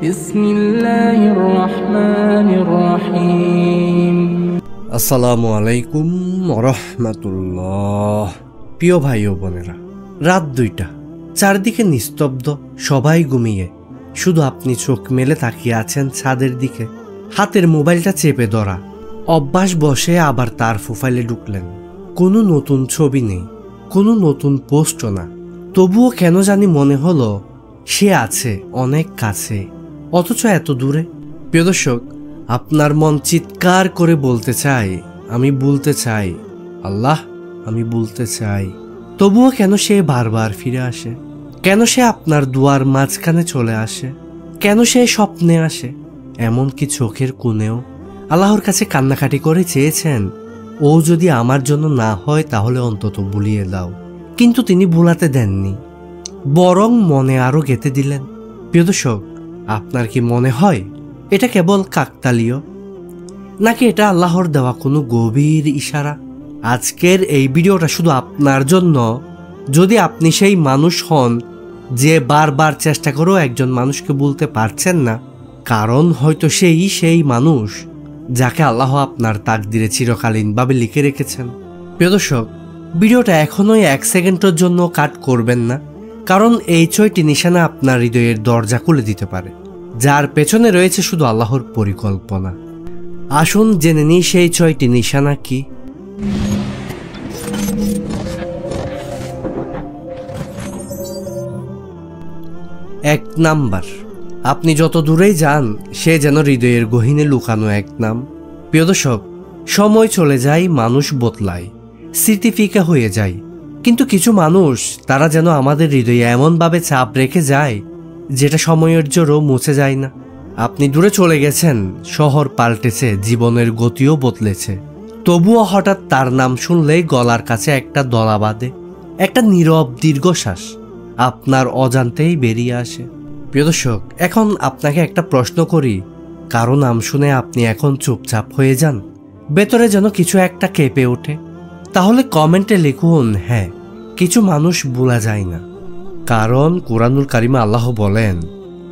বিসমিল্লাহির রহমানির রহিম। আসসালামু আলাইকুম ওয়া রাহমাতুল্লাহ। প্রিয় ভাই ও বোনেরা, রাত 2টা, চারদিকে নিস্তব্ধ, সবাই ঘুমিয়ে, শুধু আপনি চোখ মেলে তাকিয়ে আছেন ছাদের দিকে, হাতের মোবাইলটা চেপে ধরা। অভ্যাস বসে আবার তার প্রোফাইলে ঢুকলেন। কোনো নতুন ছবি নেই, কোনো নতুন পোস্টও না। তবুও কেন জানি মনে হলো সে আছে অনেক কাছে, অথচ এত দূরে। প্রিয় দর্শক, আপনার মন চিৎকার করে বলতে চায়, আমি বলতে চাই আল্লাহ, আমি বলতে চাই। তবুও কেন সে বারবার ফিরে আসে? কেন সে আপনার দুয়ার মাঝখানে চলে আসে? কেন সে স্বপ্নে আসে? এমনকি চোখের কোণেও আল্লাহর কাছে কান্নাকাটি করে চেয়েছেন, ও যদি আমার জন্য না হয় তাহলে অন্তত ভুলিয়ে দাও। কিন্তু তিনি ভুলাতে দেননি, বরং মনে আরো গেঁথে দিলেন। প্রিয় দর্শক, আপনার কি মনে হয় এটা কেবল কাকতালীয়, নাকি এটা আল্লাহর দেওয়া কোনো গভীর ইশারা? আজকের এই ভিডিওটা শুধু আপনার জন্য। যদি আপনি সেই মানুষ হন যে বারবার চেষ্টা করেও একজন মানুষকে বলতে পারছেন না, কারণ হয়তো সেই মানুষ যাকে আল্লাহ আপনার তাকদিরে চিরকালীনভাবে লিখে রেখেছেন। প্রিয় দর্শক, ভিডিওটা এখনোই 1 সেকেন্ডের জন্য কাট করবেন না, কারণ এই 6টি নিশানা আপনার হৃদয়ের দরজা খুলে দিতে পারে, যার পেছনে রয়েছে শুধু আল্লাহর পরিকল্পনা। আসুন জেনে নিই সেই 6টি নিশানা কি। 1 নাম্বার, আপনি যত দূরেই যান সে যেন হৃদয়ের গহীনে লুকানো এক নাম। প্রিয় দর্শক, সময় চলে যায়, মানুষ বদলায়, স্মৃতি ফিকা হয়ে যায়, কিন্তু কিছু মানুষ তারা যেন আমাদের হৃদয়ে এমনভাবে চাপ রেখে যায় যেটা সময়ের জোরও মুছে যায় না। আপনি দূরে চলে গেছেন, শহর পাল্টেছে, জীবনের গতিও বদলেছে, তবুও হঠাৎ তার নাম শুনলেই গলার কাছে একটা দলা বাঁধে, একটা নীরব দীর্ঘশ্বাস আপনার অজান্তেই বেরিয়ে আসে। প্রিয় দর্শক, এখন আপনাকে একটা প্রশ্ন করি, কারো নাম শুনে আপনি এখন চুপচাপ হয়ে যান? ভেতরে যেন কিছু একটা কেঁপে ওঠে? তাহলে কমেন্টে লিখুন, হ্যাঁ, কিছু মানুষ ভোলা যায় না। কারণ কুরআনুল কারিমে আল্লাহ বলেন,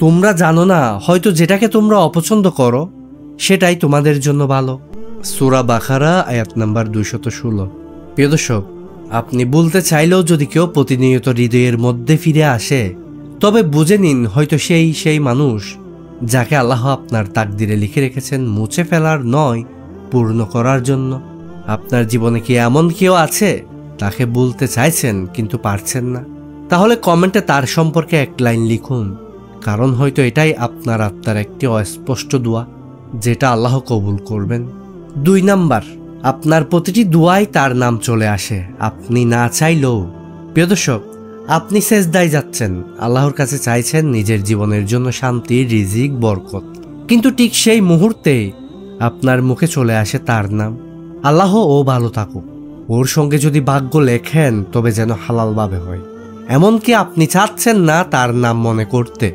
তোমরা জানো না, হয়তো যেটাকে তোমরা অপছন্দ করো সেটাই তোমাদের জন্য ভালো। সূরা বাকারা আয়াত নাম্বার 216। প্রিয় দর্শক, আপনি বলতে চাইলেও যদি কেউ প্রতিনিয়ত হৃদয়ের মধ্যে ফিরে আসে, তবে বুঝে নিন হয়তো সেই মানুষ যাকে আল্লাহ আপনার তাকদিরে লিখে রেখেছেন মুছে ফেলার নয়, পূর্ণ করার জন্য। আপনার জীবনে কি এমন কেউ আছে তাকে বলতে চাইছেন কিন্তু পারছেন না? তাহলে কমেন্টে তার সম্পর্কে 1 লাইন লিখুন, কারণ হয়তো এটাই আপনার আত্মার একটি অস্পষ্ট দোয়া, যেটা আল্লাহ কবুল করবেন। 2 নাম্বার, আপনার প্রতিটি দোয়ায় তার নাম চলে আসে, আপনি না চাইলেও। প্রিয় দর্শক, আপনি সেজদায় যাচ্ছেন, আল্লাহর কাছে চাইছেন নিজের জীবনের জন্য শান্তি, রিজিক, বরকত, কিন্তু ঠিক সেই মুহূর্তে আপনার মুখে চলে আসে তার নাম। আল্লাহ ও ভালো থাকুক, ওর সঙ্গে যদি ভাগ্য লেখেন তবে যেন হালালভাবে হয়। এমনকি আপনি চাচ্ছেন না তার নাম মনে করতে,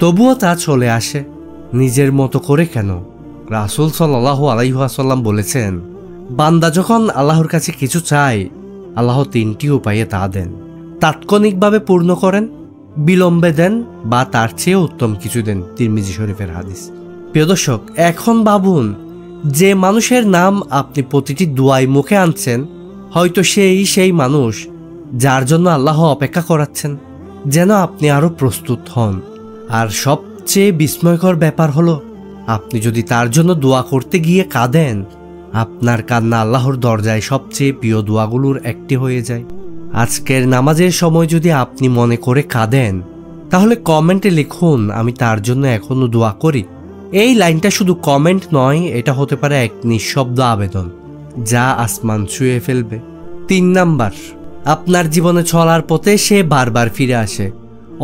তবুও তা চলে আসে। নিজের মতো করে কেন? রাসূল সাল্লাল্লাহু আলাইহি ওয়াসাল্লাম বলেছেন, বান্দা যখন আল্লাহর কাছে কিছু চায়, আল্লাহ 3টি উপায়ে তা দেন। তাৎক্ষণিকভাবে পূর্ণ করেন, বিলম্বে দেন, বা তার চেয়ে উত্তম কিছু দেন। তিরমিজি শরীফের হাদিস। প্রিয় দর্শক, এখন ভাবুন, যে মানুষের নাম আপনি প্রতিটি দোয়ায় মুখে আনছেন, হয়তো সেই মানুষ যার জন্য আল্লাহ অপেক্ষা করাচ্ছেন যেন আপনি আরো প্রস্তুত হন। আর সবচেয়ে বিস্ময়কর ব্যাপার হলো, আপনি যদি তার জন্য দোয়া করতে গিয়ে কাঁদেন, আপনার কান্না আল্লাহর দরজায় সবচেয়ে প্রিয় দোয়াগুলোর একটি হয়ে যায়। আজকের নামাজের সময় যদি আপনি মনে করে কাঁদেন, তাহলে কমেন্টে লিখুন, আমি তার জন্য এখনো দোয়া করি। এই লাইনটা শুধু কমেন্ট নয়, এটা হতে পারে এক নিঃশব্দ আবেদন যা আসমান ছুঁয়ে ফেলবে। 3 নাম্বার, আপনার জীবনে চলার পথে সে বারবার ফিরে আসে,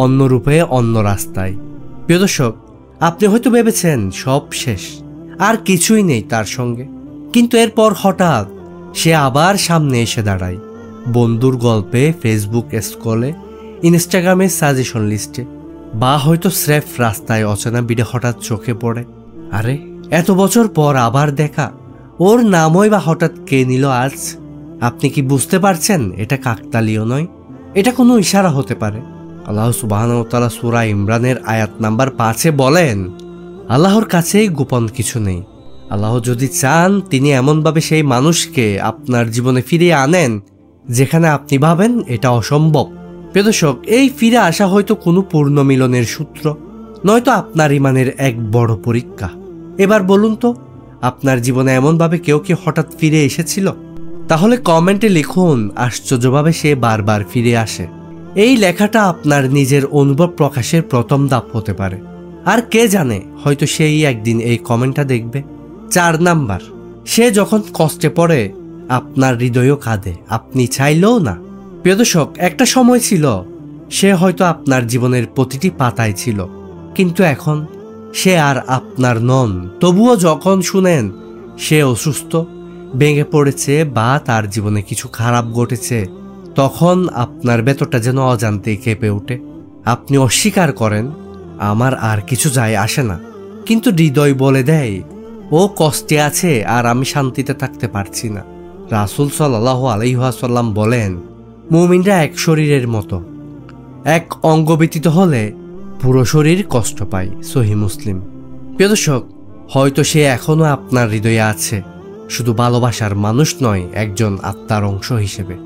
অন্য রূপে, অন্য রাস্তায়। প্রিয় দর্শক, আপনি হয়তো ভেবেছেন সব শেষ, আর কিছুই নেই তার সঙ্গে, কিন্তু এরপর হঠাৎ সে আবার সামনে এসে দাঁড়ায়। বন্ধুর গল্পে, ফেসবুক স্ক্রলে, ইনস্টাগ্রামের সাজেশন লিস্টে, বা হয়তো স্রেফ রাস্তায় অচেনা ভিড়ে হঠাৎ চোখে পড়ে। আরে, এত বছর পর আবার দেখা, ওর নামই বা হঠাৎ কে নিল আজ? আপনি কি বুঝতে পারছেন এটা কাকতালীয় নয়? এটা কোনো ইশারা হতে পারে। আল্লাহ সুবহানাহু ওয়া তাআলা সূরা ইমরানের আয়াত নাম্বার 5-এ বলেন, আল্লাহর কাছে গোপন কিছু নেই। আল্লাহ যদি চান তিনি এমনভাবে সেই মানুষকে আপনার জীবনে ফিরিয়ে আনেন যেখানে আপনি ভাবেন এটা অসম্ভব। প্রিয় দর্শক, এই ফিরে আসা হয়তো কোনো পূর্ণ মিলনের সূত্র, নয়তো আপনার ইমানের এক বড় পরীক্ষা। এবার বলুন তো, আপনার জীবনে এমনভাবে কেউ কি হঠাৎ ফিরে এসেছিল? তাহলে কমেন্টে লিখুন আশ্চর্যভাবে সে বারবার ফিরে আসে। এই লেখাটা আপনার নিজের অনুভব প্রকাশের প্রথম ধাপ হতে পারে, আর কে জানে হয়তো সেই একদিন এই কমেন্টটা দেখবে। 4 নাম্বার, সে যখন কষ্টে পড়ে আপনার হৃদয়ও কাঁদে, আপনি চাইলেও না। প্রিয় দর্শক, একটা সময় ছিল সে হয়তো আপনার জীবনের প্রতিটি পাতায় ছিল, কিন্তু এখন সে আর আপনার নন। তবুও যখন শুনেন সে অসুস্থ, ভেঙে পড়েছে বা তার জীবনে কিছু খারাপ ঘটেছে, তখন আপনার ভেতরটা যেন অজান্তেই কেঁপে ওঠে। আপনি অস্বীকার করেন, আমার আর কিছু যায় আসে না, কিন্তু হৃদয় বলে দেয় ও কষ্টে আছে আর আমি শান্তিতে থাকতে পারছি না। রাসূল সাল্লাল্লাহু আলাইহি ওয়াসাল্লাম বলেন, মুমিনরা এক শরীরের মতো, এক অঙ্গ ব্যতীত হলে পুরো শরীর কষ্ট পায়। সহিহ মুসলিম। প্রিয় দর্শক, হয়তো সে এখনো আপনার হৃদয়ে আছে, শুধু ভালোবাসার মানুষ নয়, একজন আত্মার অংশ হিসেবে।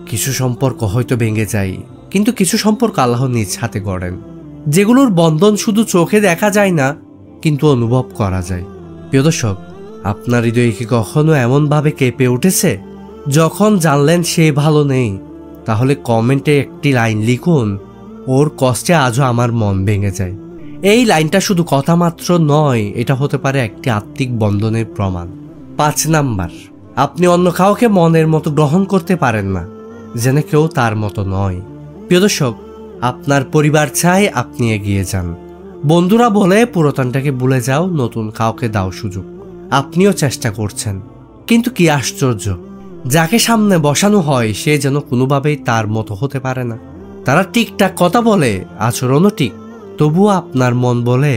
কিছু সম্পর্ক হয়তো ভেঙে যায়, কিন্তু কিছু সম্পর্ক আল্লাহ নিজ হাতে গড়েন, যেগুলোর বন্ধন শুধু চোখে দেখা যায় না, কিন্তু অনুভব করা যায়। প্রিয় দর্শক, আপনার হৃদয়ে কি কখনো এমনভাবে কেঁপে উঠেছে যখন জানলেন সে ভালো নেই? তাহলে কমেন্টে একটি লাইন লিখুন, ওর কষ্টে আজও আমার মন ভেঙে যায়। এই লাইনটা শুধু কথা মাত্র নয়, এটা হতে পারে একটি আত্মিক বন্ধনের প্রমাণ। 5 নাম্বার, আপনি অন্য কাউকে মনের মতো গ্রহণ করতে পারেন না, যেন কেউ তার মতো নয়। প্রিয় দর্শক, আপনার পরিবার চায় আপনি এগিয়ে যান, বন্ধুরা বলে পুরাতনটাকে ভুলে যাও, নতুন কাউকে দাও সুযোগ। আপনিও চেষ্টা করছেন, কিন্তু কি আশ্চর্য, যাকে সামনে বসানো হয় সে যেন কোনোভাবেই তার মতো হতে পারে না। তারা ঠিকঠাক কথা বলে, আচরণও ঠিক, তবুও আপনার মন বলে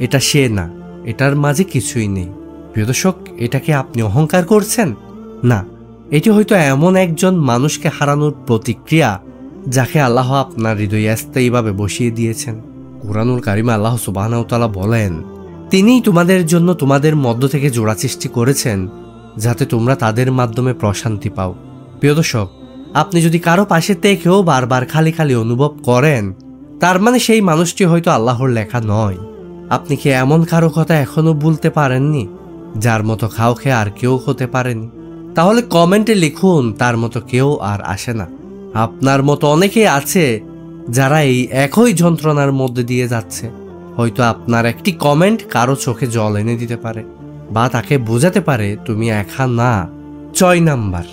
এটা সে না, এটার মাঝে কিছুই নেই। প্রিয় দর্শক, এটাকে আপনি অহংকার করছেন? না, এটি হয়তো এমন একজন মানুষকে হারানোর প্রতিক্রিয়া যাকে আল্লাহ আপনার হৃদয়ে স্থায়ীভাবে বসিয়ে দিয়েছেন। কুরআনুল কারিমে আল্লাহ সুবহানাহু ওয়া তাআলা বলেন, তিনিই তোমাদের জন্য তোমাদের মধ্য থেকে জোড়া সৃষ্টি করেছেন যাতে তোমরা তাদের মাধ্যমে প্রশান্তি পাও। প্রিয় দর্শক, আপনি যদি কারো পাশে থেকেও বারবার খালি খালি অনুভব করেন, তার মানে সেই মানুষটি হয়তো আল্লাহর লেখা নয়। আপনি কি এমন কারো কথা এখনো ভুলতে পারেননি যার মতো কাউকে আর কেউ হতে পারেনি? তাহলে কমেন্টে লিখুন, তার মতো কেউ আর আসে না। আপনার মতো অনেকেই আছে যারা এই একই যন্ত্রণার মধ্যে দিয়ে যাচ্ছে। হয়তো আপনার একটি কমেন্ট কারো চোখে জল এনে দিতে পারে বা তাকে বোঝাতে পারে তুমি একা না। 6 নাম্বার,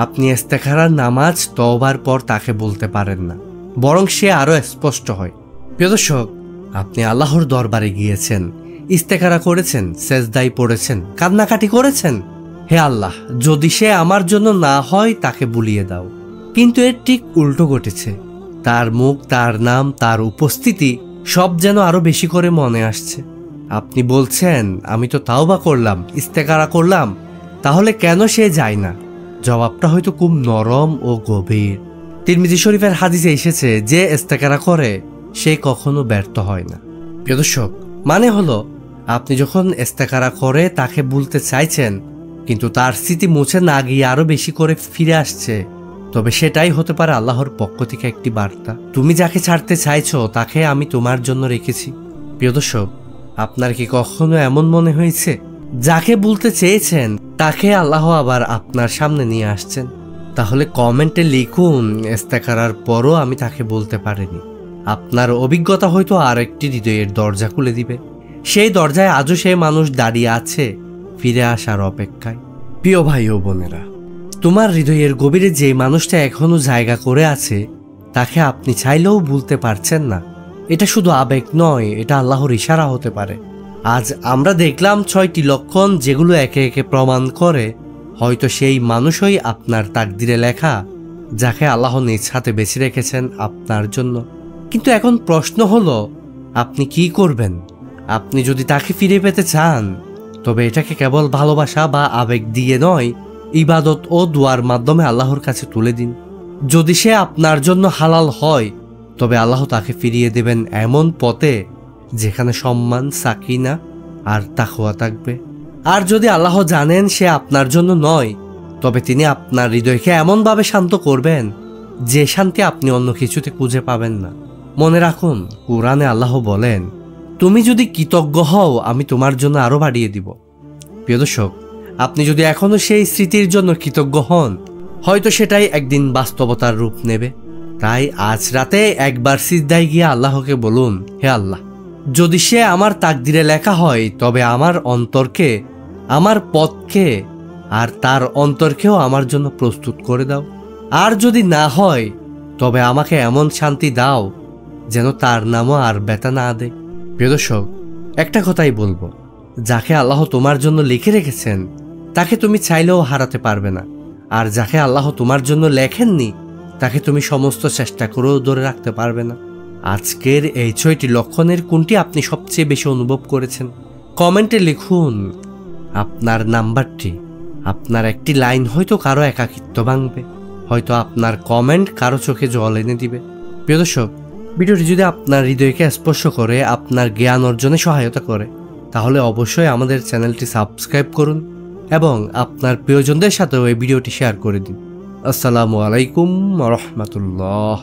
আপনি ইস্তেখারার নামাজ তওবার পর তাকে বলতে পারেন না, বরং সে আরো স্পষ্ট হয়। প্রিয় দর্শক, আপনি আল্লাহর দরবারে গিয়েছেন, ইস্তেখারা করেছেন, সেজদায় পড়েছেন, কান্নাকাটি করেছেন, হে আল্লাহ, যদি সে আমার জন্য না হয় তাকে ভুলিয়ে দাও। কিন্তু এর ঠিক উল্টো ঘটেছে, তার মুখ, তার নাম, তার উপস্থিতি সব যেন আরো বেশি করে মনে আসছে। আপনি বলছেন আমি তো তাওবা করলাম, ইস্তেখারা করলাম, তাহলে কেন সে যায় না? জবাবটা হয়তো খুব নরম ও গভীর। তিরমিজি শরীফের হাদিসে এসেছে, যে ইস্তেখারা করে সে কখনো ব্যর্থ হয় না। প্রিয় দর্শক, মানে হলো আপনি যখন ইস্তেখারা করে তাকে ভুলতে চাইছেন, কিন্তু তার স্মৃতি মুছে না গিয়ে আরো বেশি করে ফিরে আসছে, তবে সেটাই হতে পারে আল্লাহর পক্ষ থেকে একটি বার্তা, তুমি যাকে ছাড়তে চাইছো তাকে আমি তোমার জন্য রেখেছি। প্রিয় দর্শক, আপনার কি কখনো এমন মনে হয়েছে যাকে বলতে চেয়েছেন তাকে আল্লাহ আবার আপনার সামনে নিয়ে আসছেন? তাহলে কমেন্টে লিখুন, ইস্তেখারার পরও আমি তাকে বলতে পারিনি। আপনার অভিজ্ঞতা হয়তো আর একটি হৃদয়ের দরজা খুলে দিবে। সেই দরজায় আজও সেই মানুষ দাঁড়িয়ে আছে ফিরে আসার অপেক্ষায়। প্রিয় ভাই ও বোনেরা, তোমার হৃদয়ের গভীরে যে মানুষটা এখনো জায়গা করে আছে তাকে আপনি চাইলেও ভুলতে পারছেন না। এটা শুধু আবেগ নয়, এটা আল্লাহর ইশারা হতে পারে। আজ আমরা দেখলাম 6টি লক্ষণ, যেগুলো একে একে প্রমাণ করে হয়তো সেই মানুষই আপনার তাকদিরে লেখা, যাকে আল্লাহ নিজ হাতে বেছে রেখেছেন আপনার জন্য। কিন্তু এখন প্রশ্ন হলো, আপনি কি করবেন? আপনি যদি তাকে ফিরে পেতে চান, তবে এটাকে কেবল ভালোবাসা বা আবেগ দিয়ে নয়, ইবাদত ও দোয়ার মাধ্যমে আল্লাহর কাছে তুলে দিন। যদি সে আপনার জন্য হালাল হয়, তবে আল্লাহ তাকে ফিরিয়ে দেবেন এমন পথে যেখানে সম্মান, সাকিনা আর তাকওয়া থাকবে। আর যদি আল্লাহ জানেন সে আপনার জন্য নয়, তবে তিনি আপনার হৃদয়কে এমনভাবে শান্ত করবেন যে শান্তি আপনি অন্য কিছুতে খুঁজে পাবেন না। মনে রাখুন, কোরআনে আল্লাহ বলেন, তুমি যদি কৃতজ্ঞ হও আমি তোমার জন্য আরো বাড়িয়ে দিব। প্রিয় দর্শক, আপনি যদি এখনো সেই স্মৃতির জন্য কৃতজ্ঞ হন, হয়তো সেটাই একদিন বাস্তবতার রূপ নেবে। তাই আজ রাতে একবার সিজদায় গিয়ে আল্লাহকে বলুন, হে আল্লাহ, যদি সে আমার তাকদিরে লেখা হয় তবে আমার অন্তরকে, আমার পথকে আর তার অন্তরকেও আমার জন্য প্রস্তুত করে দাও। আর যদি না হয় তবে আমাকে এমন শান্তি দাও যেন তার নামও আর ব্যথা না দেয়। প্রিয় দর্শক, একটা কথাই বলবো, যাকে আল্লাহ তোমার জন্য লিখে রেখেছেন তাকে তুমি চাইলেও হারাতে পারবে না। আর যাকে আল্লাহ তোমার জন্য লেখেননি তাকে তুমি সমস্ত চেষ্টা করেও ধরে রাখতে পারবে না। আজকের এই 6টি লক্ষণের কোনটি আপনি সবচেয়ে বেশি অনুভব করেছেন? কমেন্টে লিখুন আপনার নাম্বারটি। আপনার একটি লাইন হয়তো কারো একাকিত্ব ভাঙবে, হয়তো আপনার কমেন্ট কারো চোখে জল এনে দিবে। প্রিয় দর্শক, ভিডিওটি যদি আপনার হৃদয়কে স্পর্শ করে, আপনার জ্ঞান অর্জনে সহায়তা করে, তাহলে অবশ্যই আমাদের চ্যানেলটি সাবস্ক্রাইব করুন এবং আপনার প্রিয়জনদের সাথেও এই ভিডিওটি শেয়ার করে দিন। আসসালামু আলাইকুম ওয়া রাহমাতুল্লাহ।